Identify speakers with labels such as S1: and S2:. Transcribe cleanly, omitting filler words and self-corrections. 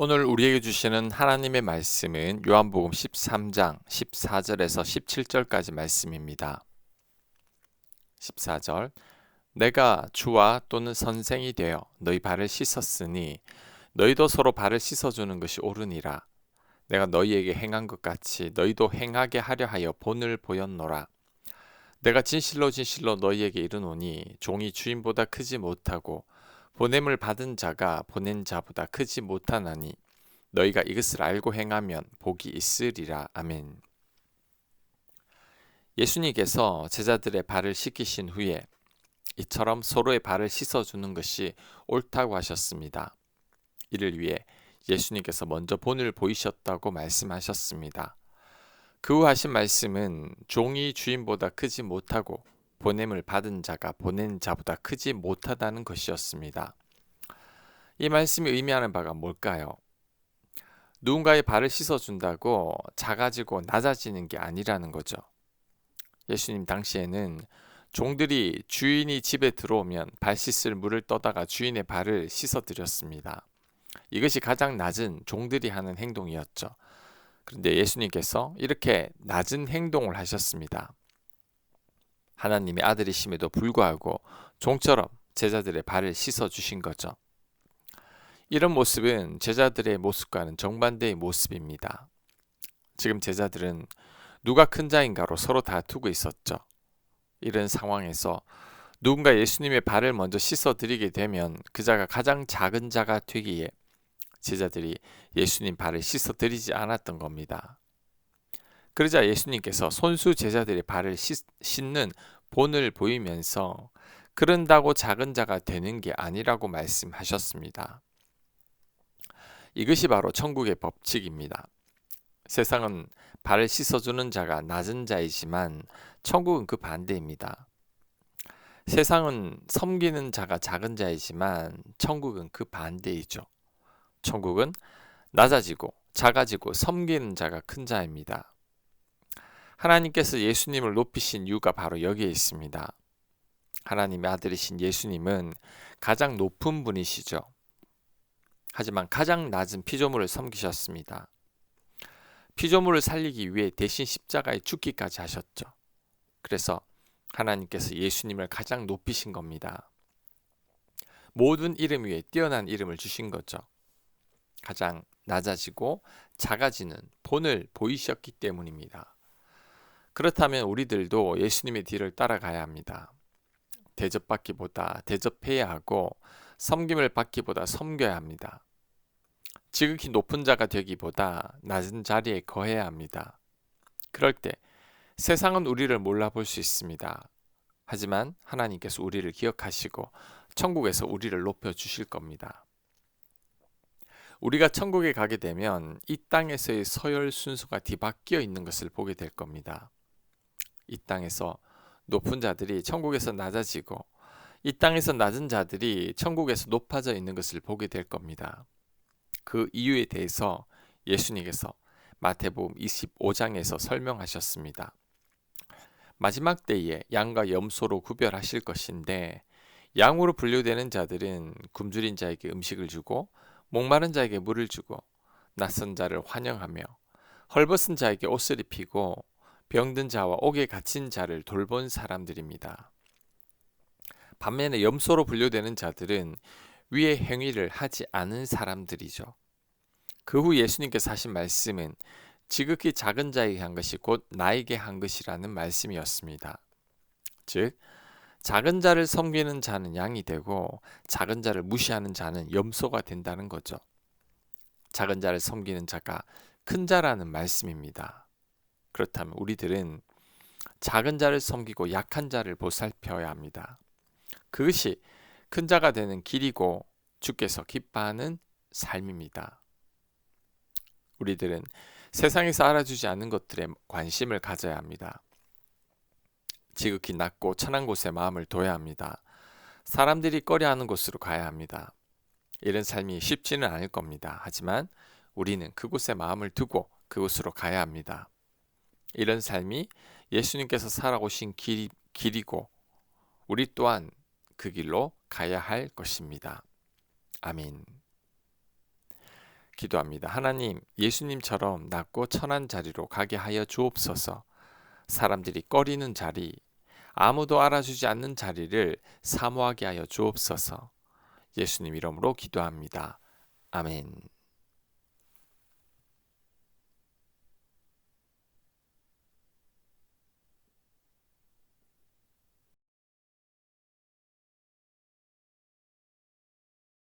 S1: 오늘 우리에게 주시는 하나님의 말씀은 요한복음 13장 14절에서 17절까지 말씀입니다. 14절 내가 주와 또는 선생이 되어 너희 발을 씻었으니 너희도 서로 발을 씻어주는 것이 옳으니라. 내가 너희에게 행한 것 같이 너희도 행하게 하려 하여 본을 보였노라. 내가 진실로 진실로 너희에게 이르노니 종이 주인보다 크지 못하고 보냄을 받은 자가 보낸 자보다 크지 못하나니 너희가 이것을 알고 행하면 복이 있으리라. 아멘. 예수님께서 제자들의 발을 씻기신 후에 이처럼 서로의 발을 씻어주는 것이 옳다고 하셨습니다. 이를 위해 예수님께서 먼저 본을 보이셨다고 말씀하셨습니다. 그 후 하신 말씀은 종이 주인보다 크지 못하고 보냄을 받은 자가 보낸 자보다 크지 못하다는 것이었습니다. 이 말씀이 의미하는 바가 뭘까요? 누군가의 발을 씻어준다고 작아지고 낮아지는 게 아니라는 거죠. 예수님 당시에는 종들이 주인이 집에 들어오면 발 씻을 물을 떠다가 주인의 발을 씻어드렸습니다. 이것이 가장 낮은 종들이 하는 행동이었죠. 그런데 예수님께서 이렇게 낮은 행동을 하셨습니다. 하나님의 아들이심에도 불구하고 종처럼 제자들의 발을 씻어주신 거죠. 이런 모습은 제자들의 모습과는 정반대의 모습입니다. 지금 제자들은 누가 큰 자인가로 서로 다투고 있었죠. 이런 상황에서 누군가 예수님의 발을 먼저 씻어드리게 되면 그 자가 가장 작은 자가 되기에 제자들이 예수님 발을 씻어드리지 않았던 겁니다. 그러자 예수님께서 손수 제자들의 발을 씻는 본을 보이면서 그런다고 작은 자가 되는 게 아니라고 말씀하셨습니다. 이것이 바로 천국의 법칙입니다. 세상은 발을 씻어주는 자가 낮은 자이지만 천국은 그 반대입니다. 세상은 섬기는 자가 작은 자이지만 천국은 그 반대이죠. 천국은 낮아지고 작아지고 섬기는 자가 큰 자입니다. 하나님께서 예수님을 높이신 이유가 바로 여기에 있습니다. 하나님의 아들이신 예수님은 가장 높은 분이시죠. 하지만 가장 낮은 피조물을 섬기셨습니다. 피조물을 살리기 위해 대신 십자가에 죽기까지 하셨죠. 그래서 하나님께서 예수님을 가장 높이신 겁니다. 모든 이름 위에 뛰어난 이름을 주신 거죠. 가장 낮아지고 작아지는 본을 보이셨기 때문입니다. 그렇다면 우리들도 예수님의 뒤를 따라가야 합니다. 대접받기보다 대접해야 하고 섬김을 받기보다 섬겨야 합니다. 지극히 높은 자가 되기보다 낮은 자리에 거해야 합니다. 그럴 때 세상은 우리를 몰라볼 수 있습니다. 하지만 하나님께서 우리를 기억하시고 천국에서 우리를 높여주실 겁니다. 우리가 천국에 가게 되면 이 땅에서의 서열 순서가 뒤바뀌어 있는 것을 보게 될 겁니다. 이 땅에서 높은 자들이 천국에서 낮아지고 이 땅에서 낮은 자들이 천국에서 높아져 있는 것을 보게 될 겁니다. 그 이유에 대해서 예수님께서 마태복음 25장에서 설명하셨습니다. 마지막 때에 양과 염소로 구별하실 것인데 양으로 분류되는 자들은 굶주린 자에게 음식을 주고 목마른 자에게 물을 주고 낯선 자를 환영하며 헐벗은 자에게 옷을 입히고 병든 자와 옥에 갇힌 자를 돌본 사람들입니다. 반면에 염소로 분류되는 자들은 위의 행위를 하지 않은 사람들이죠. 그 후 예수님께서 하신 말씀은 지극히 작은 자에게 한 것이 곧 나에게 한 것이라는 말씀이었습니다. 즉 작은 자를 섬기는 자는 양이 되고 작은 자를 무시하는 자는 염소가 된다는 거죠. 작은 자를 섬기는 자가 큰 자라는 말씀입니다. 그렇다면 우리들은 작은 자를 섬기고 약한 자를 보살펴야 합니다. 그것이 큰 자가 되는 길이고 주께서 기뻐하는 삶입니다. 우리들은 세상에서 알아주지 않는 것들에 관심을 가져야 합니다. 지극히 낮고 천한 곳에 마음을 둬야 합니다. 사람들이 꺼려하는 곳으로 가야 합니다. 이런 삶이 쉽지는 않을 겁니다. 하지만 우리는 그곳에 마음을 두고 그곳으로 가야 합니다. 이런 삶이 예수님께서 살아오신 길이고 우리 또한 그 길로 가야 할 것입니다. 아멘. 기도합니다. 하나님, 예수님처럼 낮고 천한 자리로 가게 하여 주옵소서. 사람들이 꺼리는 자리, 아무도 알아주지 않는 자리를 사모하게 하여 주옵소서. 예수님 이름으로 기도합니다. 아멘.